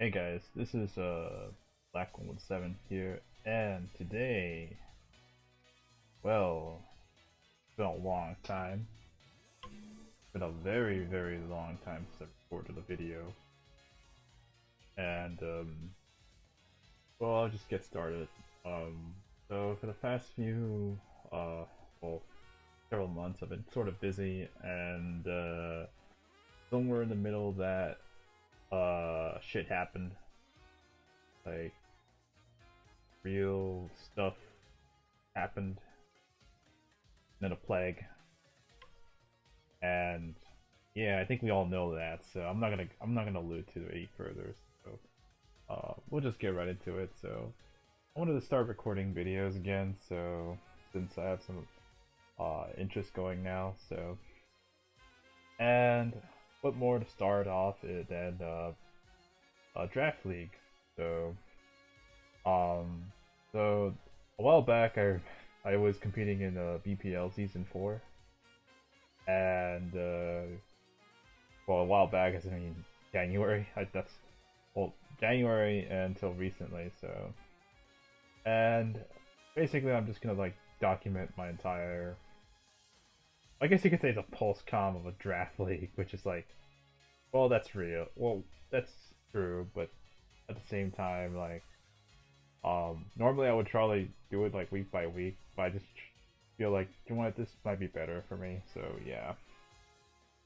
Hey guys, this is Black117 here, and today, well, it's been a long time. It's been a very long time since I recorded a video, and well, I'll just get started. So for the past few, well, several months, I've been sort of busy, and somewhere in the middle of that, shit happened. Like real stuff happened, then a plague, and yeah, I think we all know that. So I'm not gonna allude to it any further. So we'll just get right into it. So I wanted to start recording videos again. So since I have some interest going now, so and what more to start off than a draft league. So um so a while back I was competing in BPL season 4 and well, a while back, as I mean January. That's well, January until recently. So, and basically, I'm just gonna like document my entire. I guess you could say it's a pulse com of a draft league, which is like, well, that's real. Well, that's true, but at the same time, like, normally I would probably do it like week by week, but I just feel like, you know what, this might be better for me. So yeah.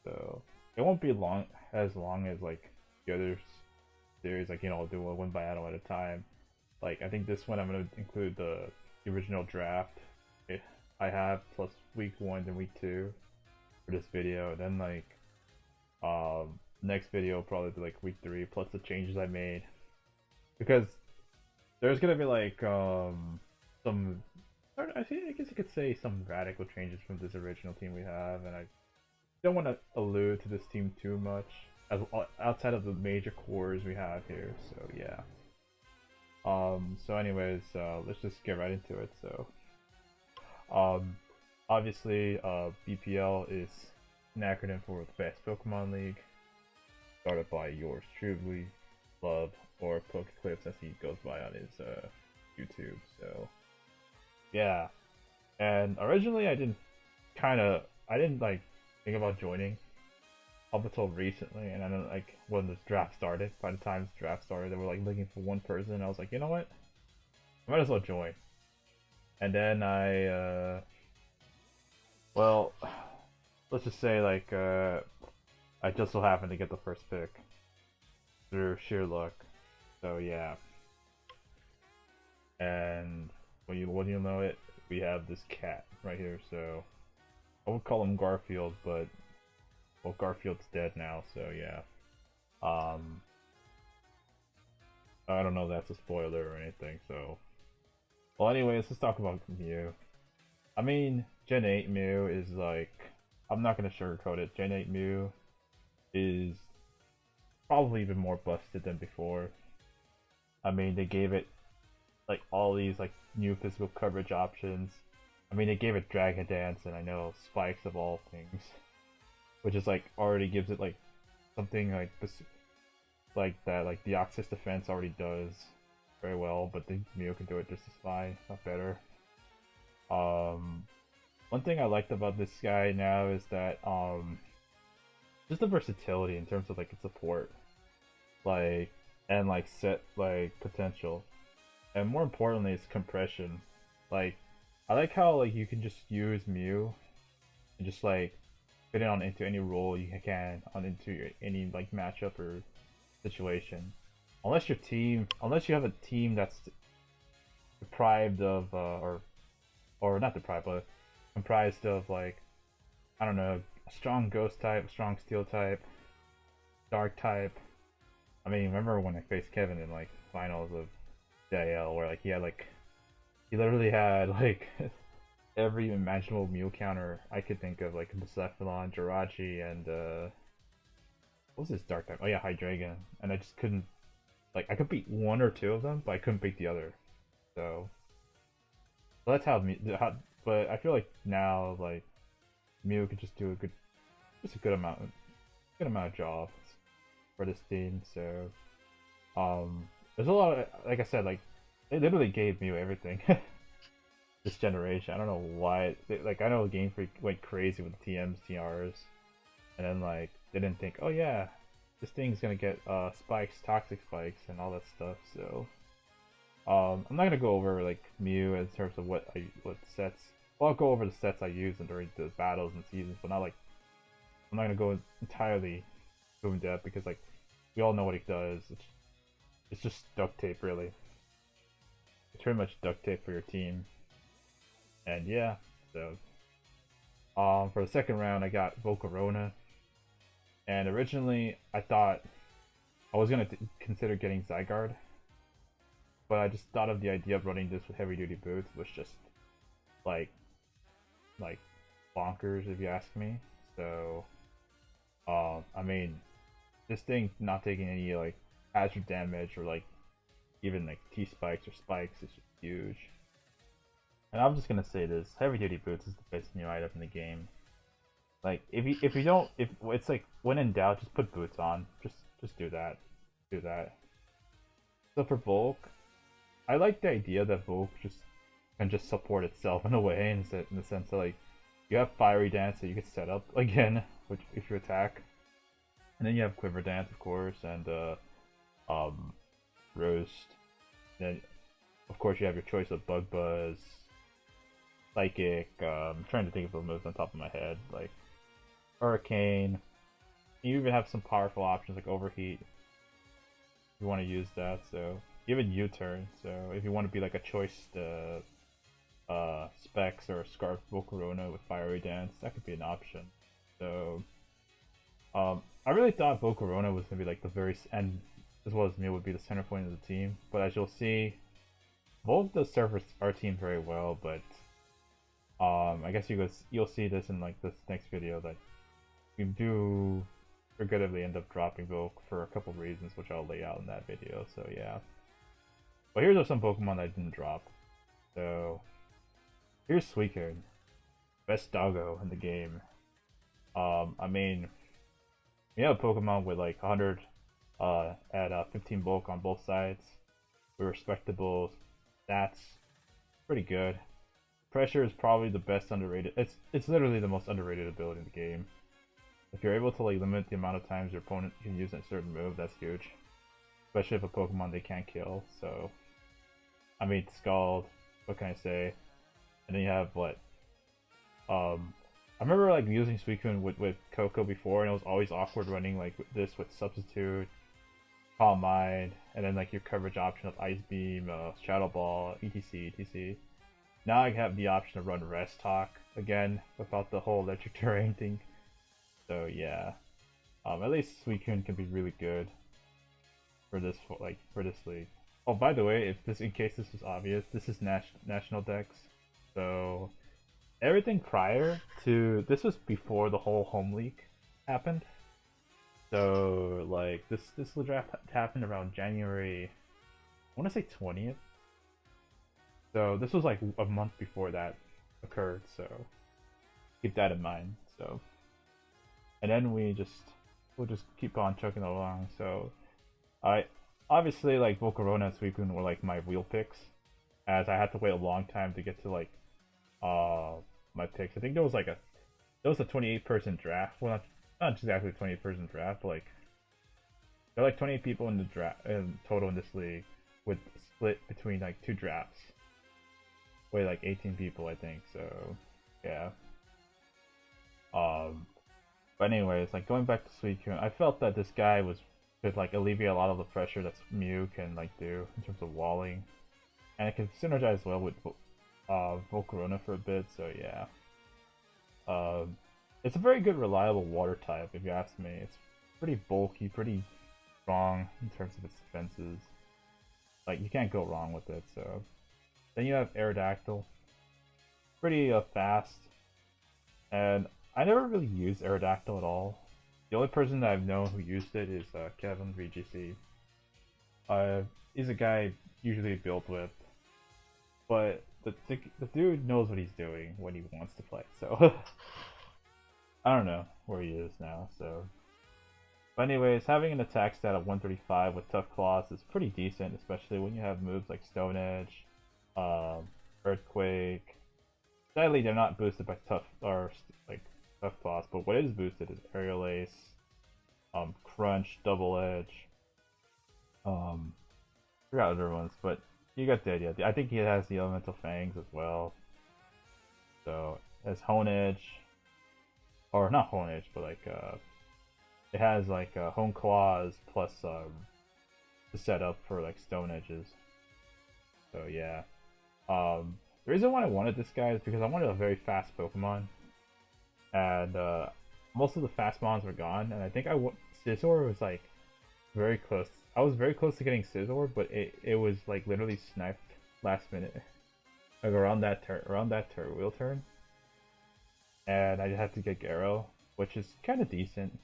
So it won't be long as like the other series, like I'll do a one battle at a time. Like I think this one I'm gonna include the original draft I have plus week 1 and week 2 for this video. Then like next video will probably be like week 3 plus the changes I made, because there's gonna be like some I guess you could say some radical changes from this original team we have, and I don't want to allude to this team too much as outside of the major cores we have here. So yeah. So anyways, let's just get right into it. So um, obviously, BPL is an acronym for the Best Pokemon League, started by yours truly, Love, or Pokeclips as he goes by on his YouTube. So yeah, and originally I didn't like think about joining up until recently, and then like when this draft started, by the time this draft started, they were like looking for one person, and I was like, you know what, I might as well join. And then well, let's just say like I just so happened to get the first pick through sheer luck. So yeah, and when you know it, we have this cat right here. So I would call him Garfield, but well, Garfield's dead now. So yeah, um, I don't know if that's a spoiler or anything. So well, anyways, let's talk about Mew. I mean, Gen 8 Mew is like, I'm not gonna sugarcoat it. Gen 8 Mew is probably even more busted than before. I mean, they gave it like all these like new physical coverage options. I mean, they gave it Dragon Dance, and I know Spikes of all things, which is like already gives it like something like that, like the Oxys defense already does very well, but the Mew can do it just as fine, not better. Um, One thing I liked about this guy now is that just the versatility in terms of like its support, like and like set like potential, and more importantly, its compression. Like I like how like you can just use Mew and just like fit it on into any role you can on into any like matchup or situation. Unless you have a team that's deprived of or not deprived, but comprised of like, I don't know, a strong ghost type, strong steel type, dark type. I mean, remember when I faced Kevin in like finals of JL, where like he literally had like every imaginable Mew counter I could think of, like Bucephalon, Jirachi, and what was this dark type? Oh yeah, Hydreigon, and I just couldn't, like, I could beat one or two of them, but I couldn't beat the other. So, so that's but I feel like now like Mew could just do just a good amount of jobs for this team. So There's a lot of, like I said, like they literally gave Mew everything this generation. I don't know why. Like I know Game Freak went crazy with TMs, TRs, and then like they didn't think, oh yeah, this thing's gonna get spikes, toxic spikes, and all that stuff. So I'm not gonna go over like Mew in terms of what sets. Well, I'll go over the sets I use during the battles and seasons, but not like I'm not gonna go entirely in depth because like we all know what he does. It's just duct tape, really. It's pretty much duct tape for your team. And yeah, so for the second round, I got Volcarona, and originally I thought I was gonna consider getting Zygarde, but I just thought of the idea of running this with heavy duty boots was just like like bonkers if you ask me. So I mean, this thing not taking any like hazard damage or like even like T spikes or spikes is just huge. And I'm just gonna say this: heavy duty boots is the best new item in the game. Like if you don't if it's like when in doubt, just put boots on. Just do that. Do that. So for Volk, I like the idea that Volk just can just support itself in a way, in the sense that like you have Fiery Dance that you can set up again, which if you attack, and then you have Quiver Dance of course, and Roast. Then of course you have your choice of Bug Buzz, Psychic. I'm trying to think of the moves on top of my head, like Hurricane. You even have some powerful options like Overheat if you want to use that. So even U-turn. So if you want to be like a choice Specs or Scarf Volcarona with Fiery Dance, that could be an option. So I really thought Volcarona was gonna be like the and as well as me would be the center point of the team. But as you'll see, Volk does serve our team very well. But I guess you'll see this in like this next video that we do regrettably end up dropping Volk for a couple reasons, which I'll lay out in that video. So yeah. But here's some Pokemon that I didn't drop. So here's Suicune, best doggo in the game. I mean, we have a Pokemon with like 100 at 15 bulk on both sides, with respectable stats, pretty good. Pressure is probably the best underrated. It's literally the most underrated ability in the game. If you're able to like limit the amount of times your opponent can use a certain move, that's huge. Especially if a Pokemon they can't kill. So, I mean, Scald. What can I say? And then you have what? I remember like using Suicune with Coco before, and it was always awkward running like this with Substitute, Calm Mind, and then like your coverage option of Ice Beam, Shadow Ball, etc. Now I have the option to run Rest Talk again without the whole electric terrain thing. So yeah, at least Suicune can be really good for this league. Oh, by the way, in case this was obvious, this is national Dex. So everything prior to this was before the whole home league happened. So like this draft happened around January, I want to say 20th. So this was like a month before that occurred. So keep that in mind. So and then we'll just keep on chugging along. So I obviously like Volcarona and Suicune were like my wheel picks, as I had to wait a long time to get to like my picks. I think there was a 28 person draft. Well, not exactly a 28 person draft, but like there are like 28 people in the draft in total in this league, with split between like two drafts. Wait, like 18 people, I think. So yeah. But anyways, like going back to Suicune, I felt that this guy could like alleviate a lot of the pressure that Mew can like do in terms of walling, and it can synergize well with Volcarona for a bit. So yeah, it's a very good reliable water type if you ask me. It's pretty bulky, pretty strong in terms of its defenses. Like you can't go wrong with it. So then you have Aerodactyl, pretty fast, and I never really used Aerodactyl at all. The only person that I've known who used it is Kevin VGC. He's a guy usually built with, but the dude knows what he's doing when he wants to play. So I don't know where he is now. So But anyways, having an attack stat of 135 with Tough Claws is pretty decent, especially when you have moves like Stone Edge, um, Earthquake. Sadly, they're not boosted by Tough or like Tough Claws, but what is boosted is Aerial Ace, Crunch, Double Edge. Forgot other ones, but you got the idea. I think he has the Elemental Fangs as well. So as Hone Edge, or not Hone Edge, but like it has like Hone Claws plus the setup for like Stone Edges. So yeah. The reason why I wanted this guy is because I wanted a very fast Pokemon, and most of the fast mons were gone, and I think Scizor was like very close. I was very close to getting Scizor, but it was like literally sniped last minute, like around that wheel turn, and I had to get Garo, which is kind of decent.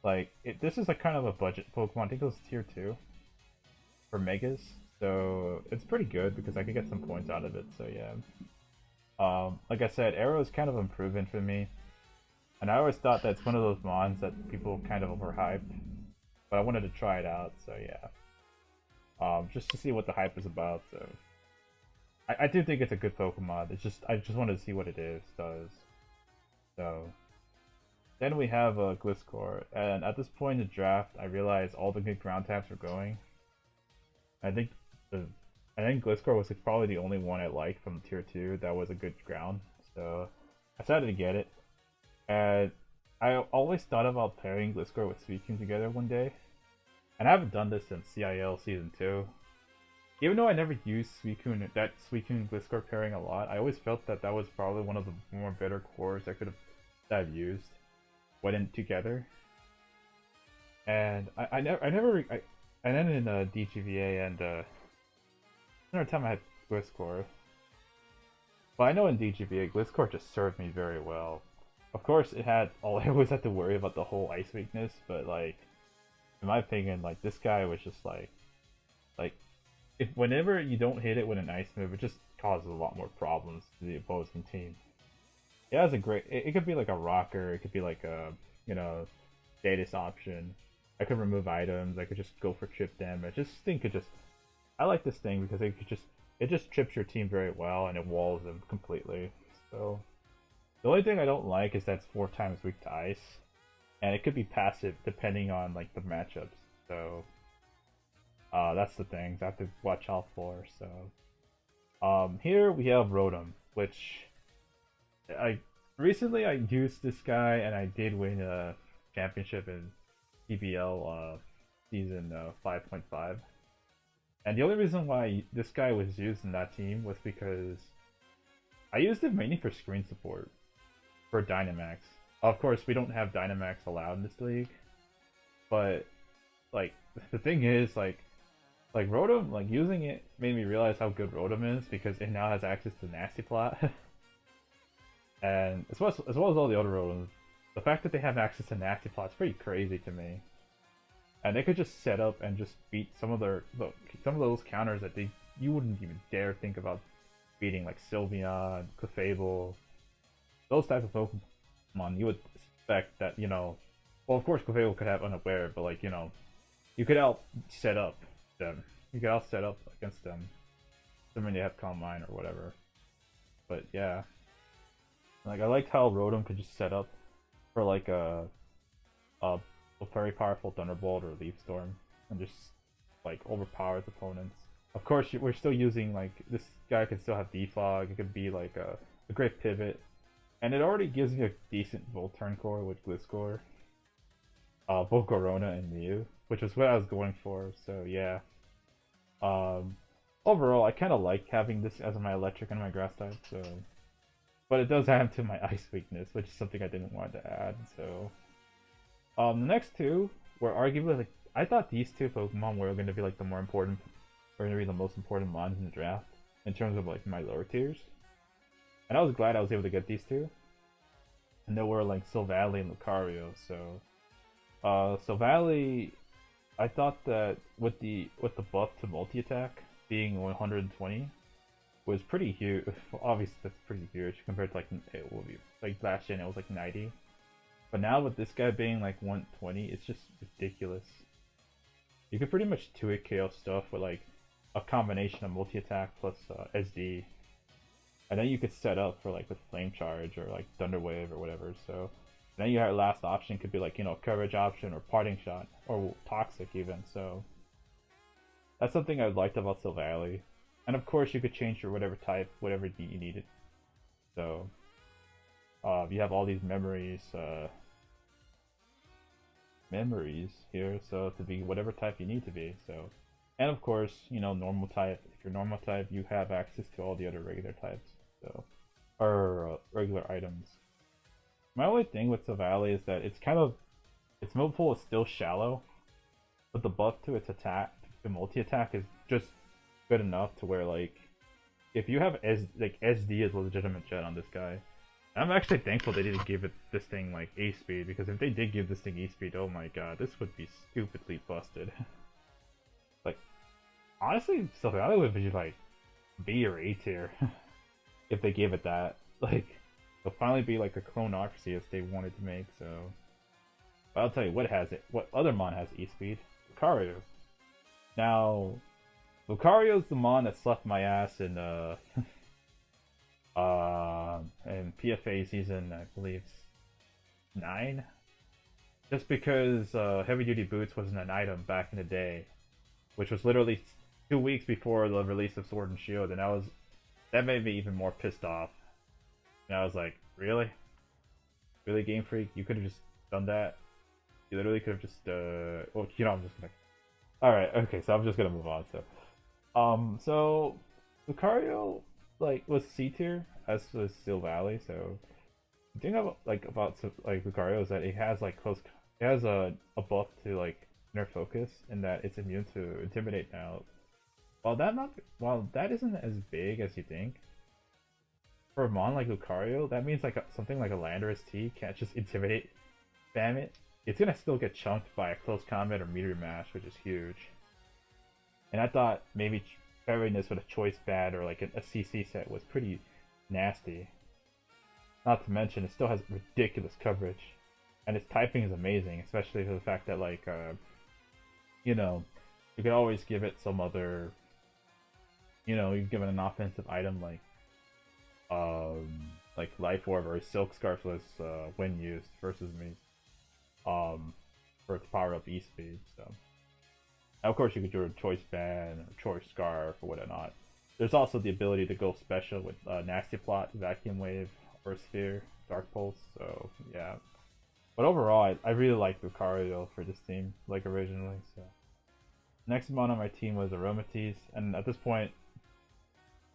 Like this is like kind of a budget Pokemon. I think it was tier 2 for Megas, so it's pretty good because I could get some points out of it. So yeah. Like I said, Arrow is kind of unproven for me, and I always thought that's one of those mons that people kind of overhyped, but I wanted to try it out. So yeah. Just to see what the hype is about. So I do think it's a good Pokemon. I just wanted to see what it does. So then we have Gliscor, and at this point in the draft, I realized all the good ground types were going. I think Gliscor was like probably the only one I liked from tier 2 that was a good ground, so I decided to get it. And I always thought about pairing Gliscor with Suicune together one day, and I haven't done this since CIL Season 2. Even though I never used that Suicune Gliscor pairing a lot, I always felt that that was probably one of the more better cores that I've used when in together. And and then in DGVA and another time I had Gliscor. But I know in DGVA, Gliscor just served me very well. Of course, I always had to worry about the whole ice weakness, but like, in my opinion, like this guy was just like if whenever you don't hit it with an ice move, it just causes a lot more problems to the opposing team. It has a great. It could be like a rocker. It could be like a status option. I could remove items. I could just go for chip damage. This thing could just. I like this thing because it just trips your team very well and it walls them completely. So the only thing I don't like is that it's 4 times weak to ice, and it could be passive depending on like the matchups. So that's the things I have to watch out for. So here we have Rotom, which recently I used this guy and I did win a championship in BPL season 5.5. And the only reason why this guy was used in that team was because I used it mainly for screen support for Dynamax. Of course, we don't have Dynamax allowed in this league, but like the thing is like Rotom, like using it made me realize how good Rotom is because it now has access to Nasty Plot. And as well as all the other Rotoms, the fact that they have access to Nasty Plot is pretty crazy to me. And they could just set up and just beat some of those counters that you wouldn't even dare think about beating, like Sylveon, Clefable, those types of Pokemon. You would expect that, well, of course Clefable could have Unaware, but like, you could out set up them. You could out set up against them, assuming they have Calm Mind or whatever. But yeah, like I liked how Rotom could just set up for like a very powerful Thunderbolt or Leaf Storm and just like overpower its opponents. Of course, we're still using like this guy can still have Defog. It could be like a great pivot, and it already gives me a decent Volturn core with Gliscor, Volcarona, and Mew, which is what I was going for. So yeah. Overall, I kind of like having this as my electric and my grass type. So, but it does add to my ice weakness, which is something I didn't want to add. So. The next two were arguably like I thought these two Pokemon were going to be like the most important mons in the draft in terms of like my lower tiers, and I was glad I was able to get these two. And they were like Silvally and Lucario. So, Silvally, I thought that with the buff to multi attack being 120 was pretty huge. Obviously, that's pretty huge compared to like it will be like last gen. It was like 90. But now with this guy being like 120, it's just ridiculous. You could pretty much 2-hit KO stuff with like a combination of multi-attack plus SD. And then you could set up for like with Flame Charge or like Thunder Wave or whatever. So then your last option could be like, you know, coverage option or parting shot or toxic even. So that's something I liked about Silvally. And of course you could change your whatever type, whatever you needed. So you have all these memories here, so to be whatever type you need to be. So, and of course, you know, normal type. If you're normal type, you have access to all the other regular types. So, or regular items. My only thing with Silvally is that its move pool is still shallow, but the buff to its attack, the multi attack, is just good enough to where like, if you have SD is a legitimate jet on this guy. I'm actually thankful they didn't give this thing like A speed, because if they did give this thing E speed, oh my god, this would be stupidly busted. Like, honestly, Silvally would be like B or A tier if they gave it that. Like, it'll finally be like a clone Arceus they wanted to make. So, but I'll tell you what has it. What other mon has E speed? Lucario. Now, Lucario's the mon that slapped my ass in and PFA season, I believe 9, just because heavy duty boots wasn't an item back in the day, which was literally 2 weeks before the release of Sword and Shield, and that made me even more pissed off. And I was like, really, Game Freak, you could have just done that. You literally could have just well, you know, I'm just gonna. All right, okay, so I'm just gonna move on. So Lucario like was C tier, as was Silvally. So the thing about Lucario is that it has like it has a buff to like inner focus, in that it's immune to Intimidate now. While that isn't as big as you think, for a mon like Lucario, that means like something like a Landorus T can't just Intimidate spam it. It's gonna still get chunked by a close combat or meteor mash, which is huge. And I thought maybe pairing this with a choice band or like a CC set was pretty nasty. Not to mention, it still has ridiculous coverage, and its typing is amazing, especially for the fact that like you know, you could always give it some other, you know, you give it an offensive item like Life Orb or Silk Scarfless when used versus me, for its power up E speed. So. Now, of course, you could do a choice band, or choice scarf, or whatnot. There's also the ability to go special with Nasty Plot, Vacuum Wave, Earth Sphere, Dark Pulse. So yeah, but overall, I really like Lucario for this team, like originally. So next mon on my team was Aromatisse, and at this point,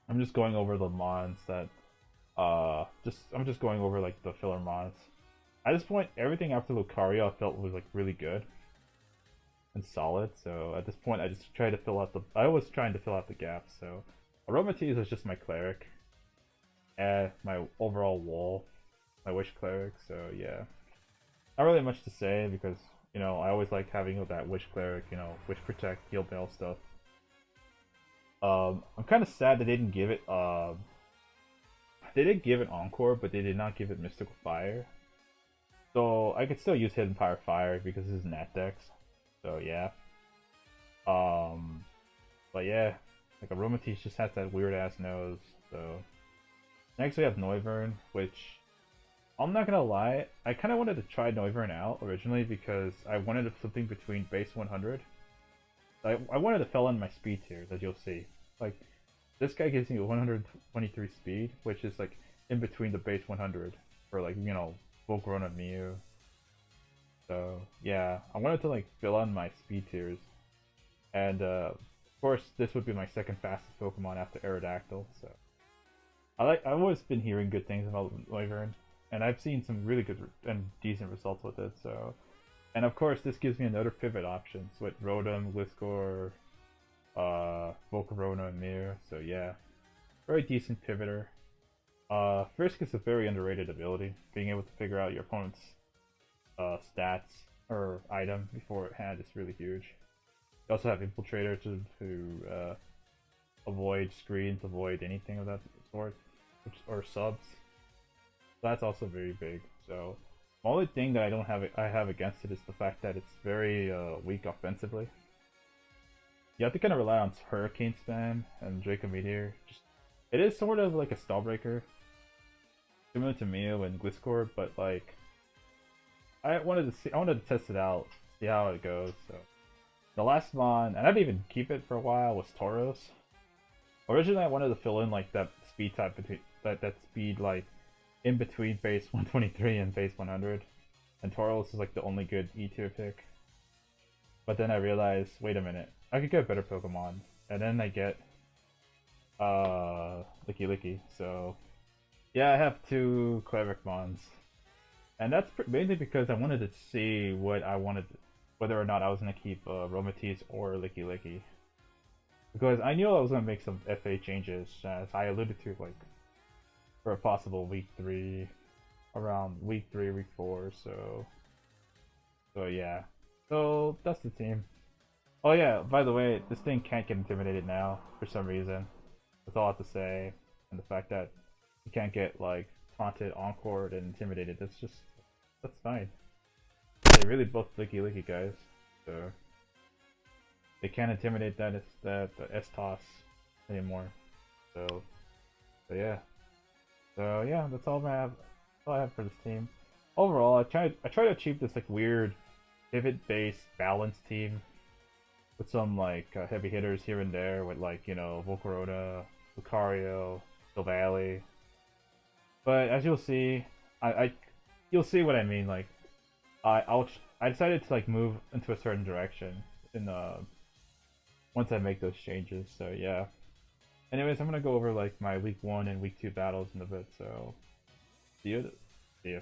I'm just going over the mons that I'm just going over like the filler mons. At this point, everything after Lucario I felt was like really good and solid. So at this point, I was trying to fill out the gaps. So Aromatisse is just my cleric, and my overall wall, my wish cleric. So yeah, not really much to say, because you know I always like having that wish cleric, you know, wish protect, heal bell stuff. I'm kind of sad they didn't give it they did give it Encore, but they did not give it Mystical Fire. So I could still use Hidden Power Fire because this is Nat Dex. So yeah. But yeah, like Aromatisse just has that weird ass nose. So next we have Noivern, which I'm not gonna lie, I kind of wanted to try Noivern out originally because I wanted something between base 100. I wanted to fill in my speed tiers, as you'll see. Like, this guy gives me 123 speed, which is like in between the base 100 for like, you know, full-grown of Mew. So yeah, I wanted to like fill in my speed tiers, and of course this would be my second fastest Pokemon after Aerodactyl. So I've always been hearing good things about Noivern, and I've seen some really good and decent results with it. So, and of course this gives me another pivot option with Rotom, Gliscor, Volcarona, and Mew. So yeah, very decent pivoter. Frisk is a very underrated ability, being able to figure out your opponent's stats or item beforehand is really huge. You also have Infiltrator to avoid screens, avoid anything of that sort, or subs. So that's also very big. So only thing that I have against it is the fact that it's very weak offensively. You have to kind of rely on Hurricane Spam and Draco Meteor. Just it is sort of like a stall breaker, similar to Mio and Gliscor, but like I wanted to test it out, see how it goes. So the last mon, and I didn't even keep it for a while, was Tauros. Originally, I wanted to fill in like that speed type between that speed like in between base 123 and base 100, and Tauros is like the only good E tier pick. But then I realized, wait a minute, I could get better Pokemon, and then I get Licky. So yeah, I have two Cleric Mons, and that's mainly because I wanted to see what I wanted, whether or not I was gonna keep Romatis or Licky. Because I knew I was gonna make some FA changes, as I alluded to, like for a possible week 3, around week 3, week 4. So yeah, so that's the team. Oh yeah, by the way, this thing can't get intimidated now for some reason. That's all I have to say. And the fact that you can't get like taunted, encored, and intimidated, that's fine. They really both licky guys, so they can't intimidate that S-Toss anymore. So yeah. So yeah, that's all I have for this team. Overall, I try to achieve this like weird pivot-based balanced team with some like heavy hitters here and there, with like Volcarona, Lucario, Silvally. But as you'll see, you'll see what I mean. Like I decided to like move into a certain direction in once I make those changes. So yeah. Anyways, I'm gonna go over like my week 1 and week 2 battles in a bit. So see you. See you.